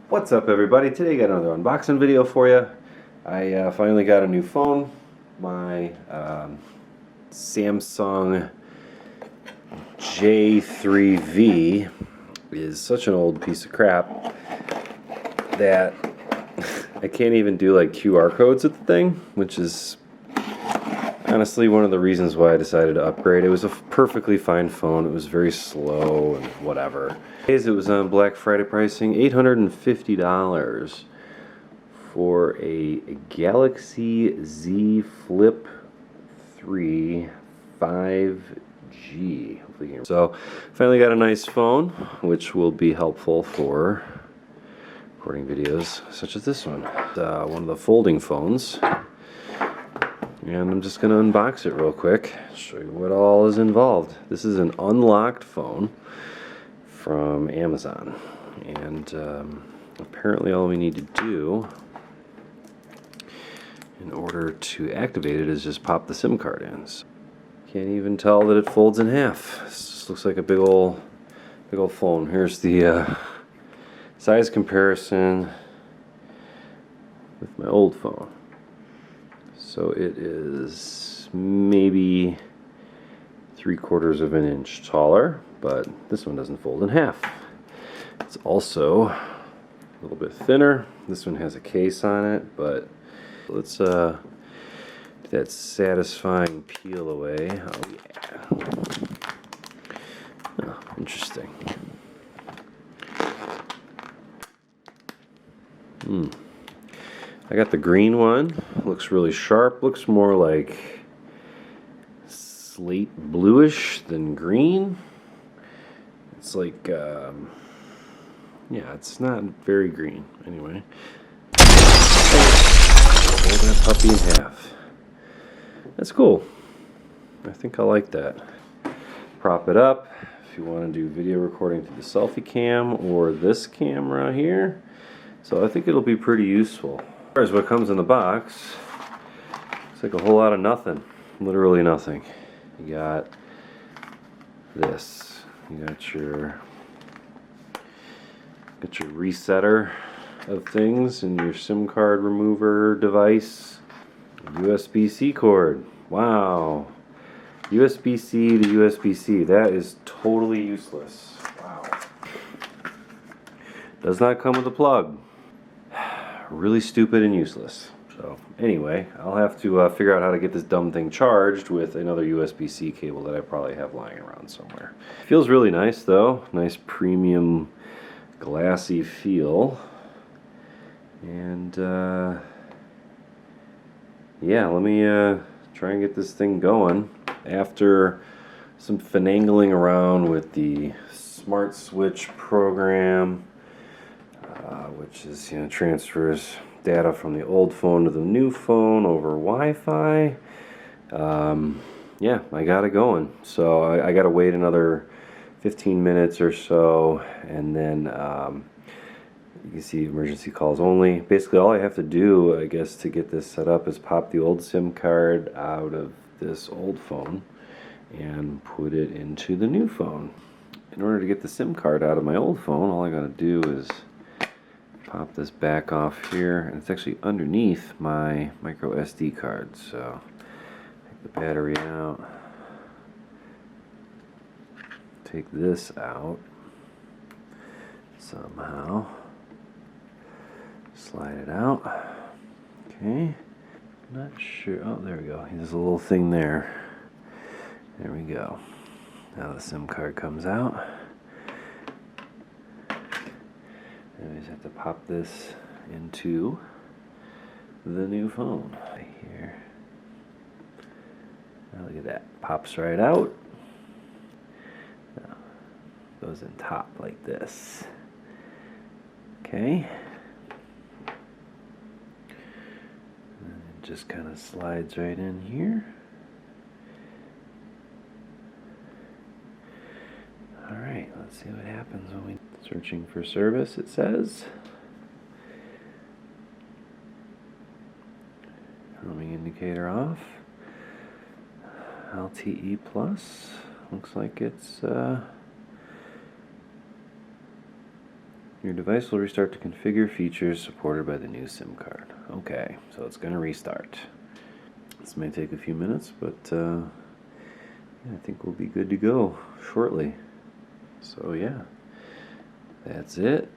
What's up, everybody? Today I got another unboxing video for you. I finally got a new phone. My Samsung J3V is such an old piece of crap that I can't even do like QR codes with the thing, which is honestly one of the reasons why I decided to upgrade. It was a perfectly fine phone. It was very slow and whatever. It was on Black Friday pricing, $850 for a Galaxy Z Flip 3 5G. So finally got a nice phone, which will be helpful for recording videos such as this one. One of the folding phones. And I'm just going to unbox it real quick, show you what all is involved. This is an unlocked phone from Amazon. And apparently all we need to do in order to activate it is just pop the SIM card in. So can't even tell that it folds in half. This just looks like a big old phone. Here's the size comparison with my old phone. So it is maybe 3/4 of an inch taller, but this one doesn't fold in half. It's also a little bit thinner. This one has a case on it, but let's do that satisfying peel away. Oh yeah. Oh, interesting. I got the green one. Looks really sharp. Looks more like slate bluish than green. It's like, yeah, it's not very green. Anyway. Hold that puppy in half. That's cool. I think I like that. Prop it up if you want to do video recording through the selfie cam or this camera here. So I think it'll be pretty useful. As what comes in the box, it's like a whole lot of nothing. Literally nothing. You got this. You got your resetter of things and your SIM card remover device. USB-C cord. Wow. USB-C to USB-C. That is totally useless. Wow. Does not come with a plug. Really stupid and useless. So anyway, I'll have to figure out how to get this dumb thing charged with another USB-C cable that I probably have lying around somewhere. Feels really nice though. Nice premium glassy feel. And yeah, let me try and get this thing going. After some finagling around with the Smart Switch program, which is, transfers data from the old phone to the new phone over Wi-Fi. Yeah, I got it going. So I got to wait another 15 minutes or so, and then you can see emergency calls only. Basically, all I have to do, I guess, to get this set up is pop the old SIM card out of this old phone and put it into the new phone. In order to get the SIM card out of my old phone, all I got to do is pop this back off here, and it's actually underneath my micro SD card. So take the battery out, take this out somehow, slide it out. Okay, not sure. Oh, there we go. There's a little thing there. There we go. Now the SIM card comes out. And we just have to pop this into the new phone right here. Now look at that. Pops right out. Now, goes in top like this. Okay. And it just kind of slides right in here. Alright, let's see what happens when we... Searching for service, it says. Roaming indicator off. LTE plus. Looks like it's Your device will restart to configure features supported by the new SIM card. Okay, so it's going to restart. This may take a few minutes, but yeah, I think we'll be good to go shortly. So yeah, that's it.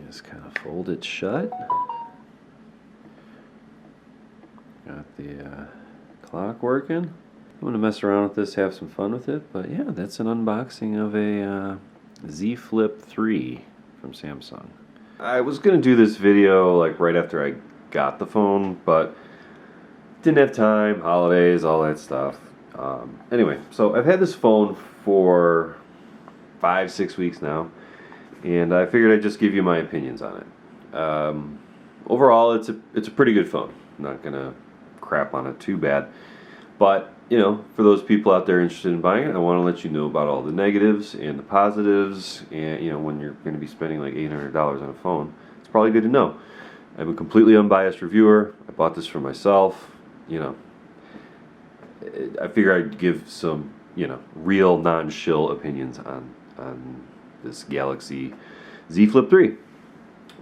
Just kind of fold it shut. Got the clock working. I'm going to mess around with this, have some fun with it, but yeah, that's an unboxing of a Z Flip 3 from Samsung. I was going to do this video like right after I got the phone, but didn't have time, holidays, all that stuff. Anyway, so I've had this phone for 5-6 weeks now, and I figured I'd just give you my opinions on it. Overall, it's a pretty good phone. I'm not going to crap on it too bad, but you know, for those people out there interested in buying it, I want to let you know about all the negatives and the positives, and you know, when you're going to be spending like $800 on a phone, it's probably good to know. I'm a completely unbiased reviewer. I bought this for myself. You know, I figure I'd give some, you know, real non-shill opinions on this Galaxy Z Flip 3.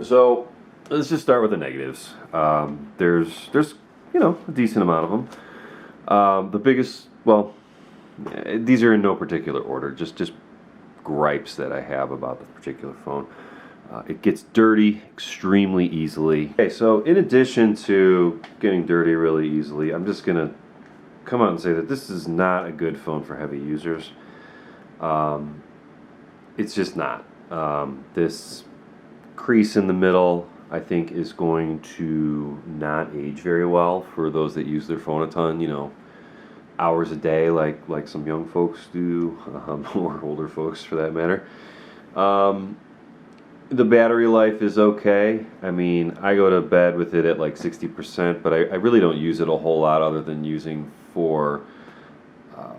So let's just start with the negatives. There's you know, a decent amount of them. The biggest, well, these are in no particular order, just gripes that I have about the particular phone. It gets dirty extremely easily. Okay, so in addition to getting dirty really easily, I'm just gonna come out and say that this is not a good phone for heavy users. It's just not. This crease in the middle, I think, is going to not age very well for those that use their phone a ton, you know, hours a day like some young folks do, or older folks for that matter. The battery life is okay. I mean, I go to bed with it at like 60%, but I really don't use it a whole lot other than using for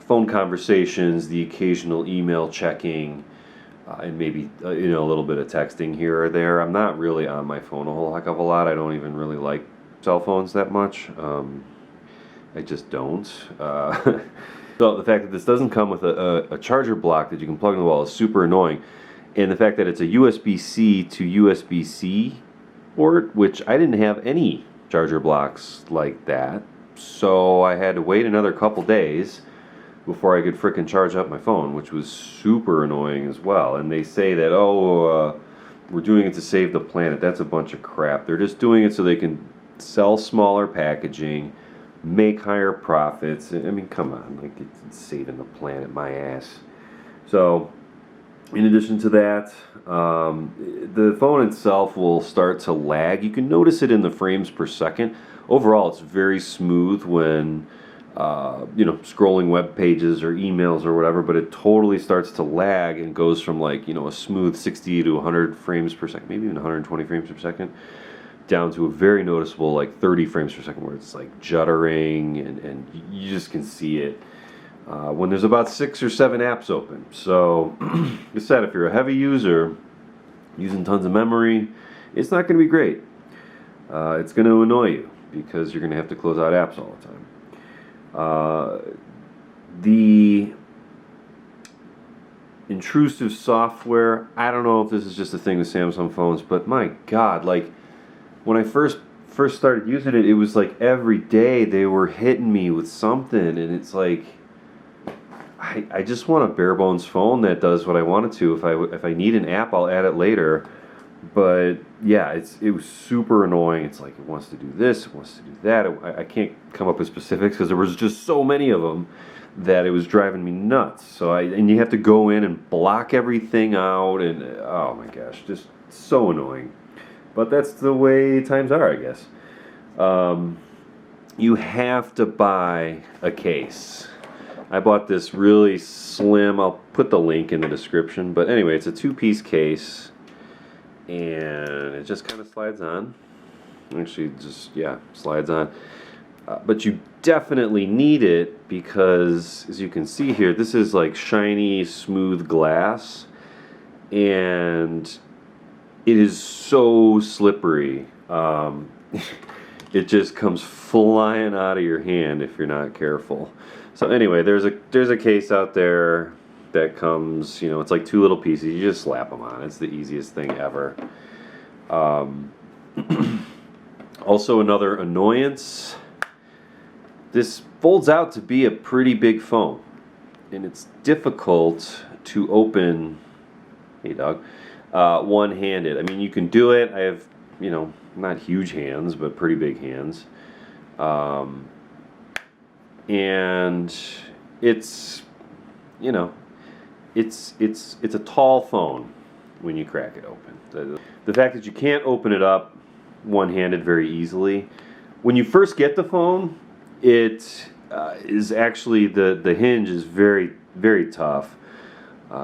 phone conversations, the occasional email checking, and maybe you know, a little bit of texting here or there. I'm not really on my phone a whole heck of a lot. I don't even really like cell phones that much. I just don't. So the fact that this doesn't come with a charger block that you can plug in the wall is super annoying. And the fact that it's a USB-C to USB-C port, which I didn't have any charger blocks like that. So I had to wait another couple days before I could frickin' charge up my phone, which was super annoying as well. And they say that, oh, we're doing it to save the planet. That's a bunch of crap. They're just doing it so they can sell smaller packaging, make higher profits. I mean, come on, like, it's saving the planet, my ass. So in addition to that, the phone itself will start to lag. You can notice it in the frames per second. Overall, it's very smooth when you know, scrolling web pages or emails or whatever, but it totally starts to lag and goes from like, you know, a smooth 60 to 100 frames per second, maybe even 120 frames per second, down to a very noticeable like 30 frames per second where it's like juddering, and you just can see it when there's about 6 or 7 apps open. So like I said, if you're a heavy user using tons of memory, it's not going to be great. It's going to annoy you because you're going to have to close out apps all the time. The intrusive software, I don't know if this is just a thing with Samsung phones, but my God, like when I first started using it, it was like every day they were hitting me with something, and it's like I just want a bare bones phone that does what I want it to. If I need an app, I'll add it later. But yeah, it was super annoying. It's like it wants to do this, it wants to do that. I can't come up with specifics because there was just so many of them that it was driving me nuts. So and you have to go in and block everything out, and oh my gosh, just so annoying. But that's the way times are, I guess. You have to buy a case. I bought this really slim, I'll put the link in the description, but anyway, it's a 2-piece case. And it just kind of slides on. Actually, just, yeah, slides on. But you definitely need it because, as you can see here, this is like shiny, smooth glass. And it is so slippery. It just comes flying out of your hand if you're not careful. So anyway, there's a case out there. that comes, you know, it's like 2 little pieces. You just slap them on. It's the easiest thing ever. Also, another annoyance, this folds out to be a pretty big phone, and it's difficult to open, hey dog, one-handed. I mean, you can do it. I have, you know, not huge hands, but pretty big hands. And it's, you know, it's a tall phone when you crack it open. The fact that you can't open it up one-handed very easily. When you first get the phone, it is actually, the hinge is very, very tough.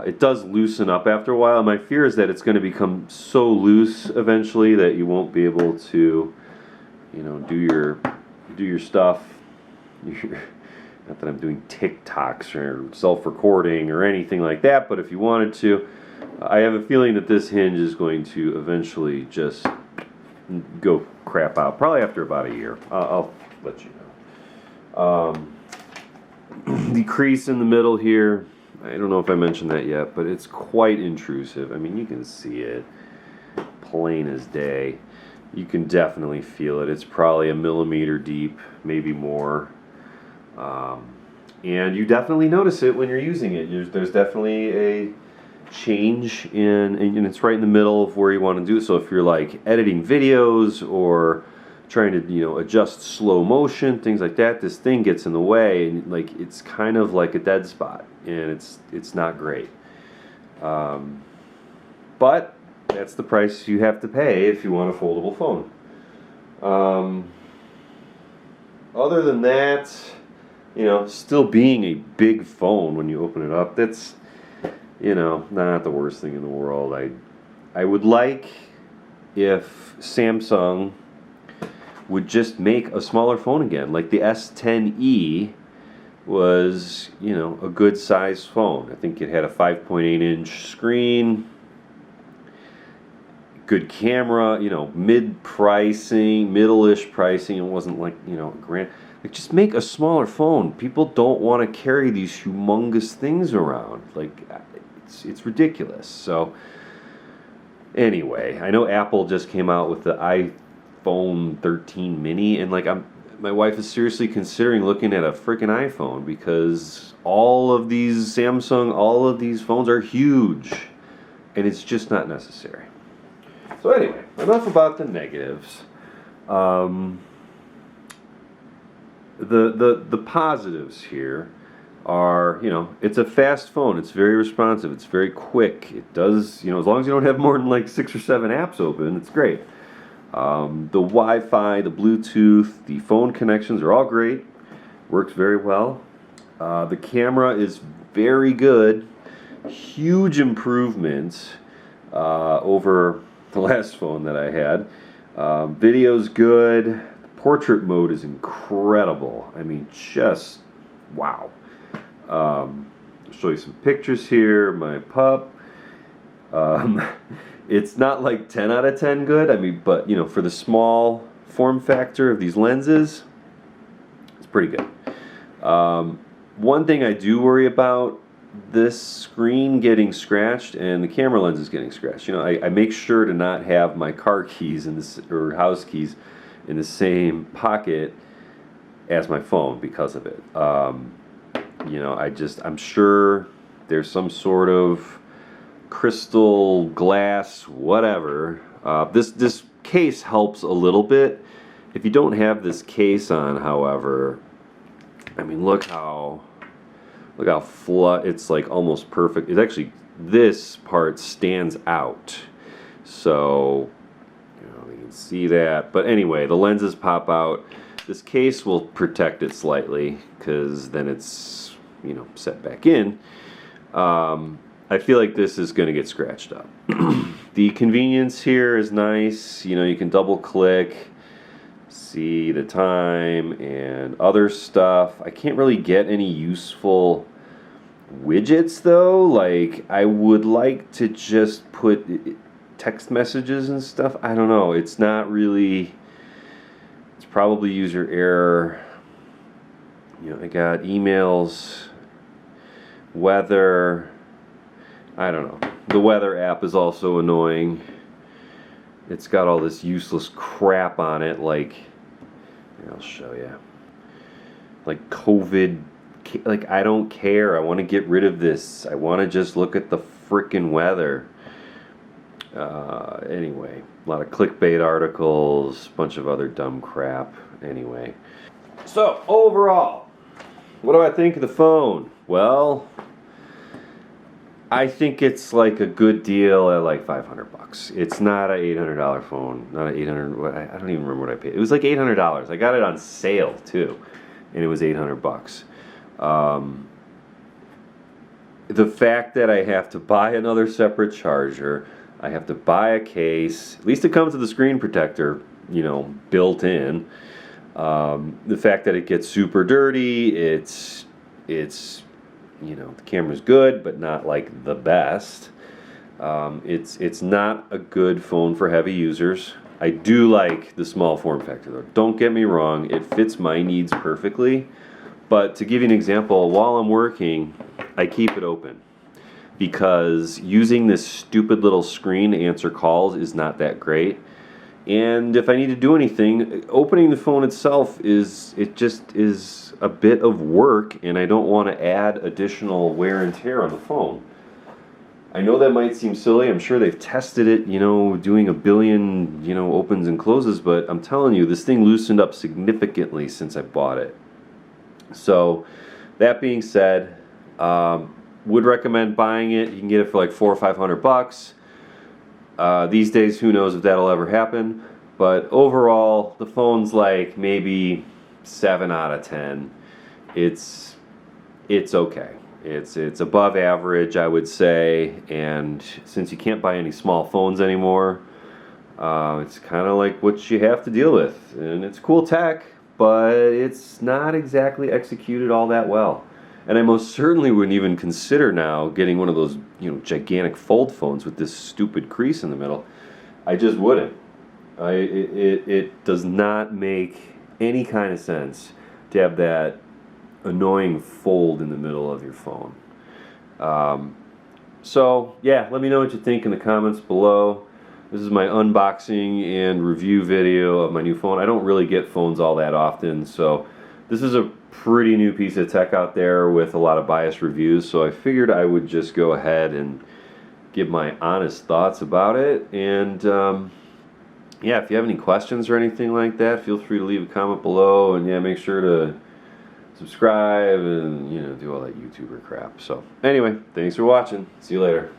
It does loosen up after a while. My fear is that it's going to become so loose eventually that you won't be able to, you know, do your stuff. Not that I'm doing TikToks or self-recording or anything like that, but if you wanted to, I have a feeling that this hinge is going to eventually just go crap out, probably after about a year. I'll let you know. The crease in the middle here, I don't know if I mentioned that yet, but it's quite intrusive. I mean, you can see it plain as day. You can definitely feel it. It's probably 1 millimeter deep, maybe more. And you definitely notice it when you're using it. There's definitely a change and it's right in the middle of where you want to do it. So if you're like editing videos or trying to, you know, adjust slow motion, things like that, this thing gets in the way, and like it's kind of like a dead spot, and it's not great. But that's the price you have to pay if you want a foldable phone. Other than that, you know, still being a big phone when you open it up, that's, you know, not the worst thing in the world. I would like if Samsung would just make a smaller phone again. Like the S10e was, you know, a good size phone. I think it had a 5.8-inch screen, good camera, you know, mid-pricing, middle-ish pricing. It wasn't like, you know, grand. Like, just make a smaller phone. People don't want to carry these humongous things around. Like, it's ridiculous. So anyway, I know Apple just came out with the iPhone 13 mini, and like my wife is seriously considering looking at a freaking iPhone because all of these phones are huge, and it's just not necessary. So anyway, enough about the negatives. The positives here are, you know, it's a fast phone. It's very responsive. It's very quick. It does, you know, as long as you don't have more than like 6 or 7 apps open, it's great. The Wi-Fi, the Bluetooth, the phone connections are all great. Works very well. The camera is very good. Huge improvement over the last phone that I had. Video's good. Portrait mode is incredible. I mean, just wow. I'll show you some pictures here. My pup. It's not like 10 out of 10 good. I mean, but you know, for the small form factor of these lenses, it's pretty good. One thing I do worry about, this screen getting scratched and the camera lenses getting scratched. You know, I make sure to not have my car keys in this, or house keys in the same pocket as my phone because of it. You know, I'm sure there's some sort of crystal glass, whatever. This case helps a little bit. If you don't have this case on, however, I mean, look how flat, it's like almost perfect. It's actually, this part stands out. So, you know, you can see that. But anyway, the lenses pop out. This case will protect it slightly because then it's, you know, set back in. I feel like this is going to get scratched up. The convenience here is nice. You know, you can double click, see the time and other stuff. I can't really get any useful widgets though. Like, I would like to just put text messages and stuff. I don't know. It's not really, it's probably user error. You know, I got emails, weather, I don't know. The weather app is also annoying. It's got all this useless crap on it, like, here, I'll show you. Like COVID, like I don't care. I want to get rid of this. I want to just look at the frickin' weather. Anyway, a lot of clickbait articles, a bunch of other dumb crap. Anyway, so overall, what do I think of the phone? Well, I think it's like a good deal at like $500. It's not an $800 phone. Not an $800. I don't even remember what I paid. It was like $800. I got it on sale too, and it was $800. The fact that I have to buy another separate charger, I have to buy a case. At least it comes with a screen protector, you know, built in. The fact that it gets super dirty, it's you know, the camera's good, but not like the best. It's not a good phone for heavy users. I do like the small form factor though. Don't get me wrong, it fits my needs perfectly. But to give you an example, while I'm working, I keep it open. Because using this stupid little screen to answer calls is not that great. And if I need to do anything, opening the phone itself just is a bit of work, and I don't want to add additional wear and tear on the phone. I know that might seem silly. I'm sure they've tested it, you know, doing a billion, you know, opens and closes, but I'm telling you, this thing loosened up significantly since I bought it. So, that being said, would recommend buying it. You can get it for like $400 or $500. These days, who knows if that'll ever happen. But overall, the phone's like maybe 7 out of 10. It's okay. It's above average, I would say. And since you can't buy any small phones anymore, it's kind of like what you have to deal with. And it's cool tech, but it's not exactly executed all that well. And I most certainly wouldn't even consider now getting one of those, you know, gigantic fold phones with this stupid crease in the middle. I just wouldn't. It does not make any kind of sense to have that annoying fold in the middle of your phone. So, yeah, let me know what you think in the comments below. This is my unboxing and review video of my new phone. I don't really get phones all that often, so this is a pretty new piece of tech out there with a lot of biased reviews, so I figured I would just go ahead and give my honest thoughts about it. And yeah, if you have any questions or anything like that, feel free to leave a comment below, and yeah, make sure to subscribe and, you know, do all that YouTuber crap. So anyway, thanks for watching. See you later.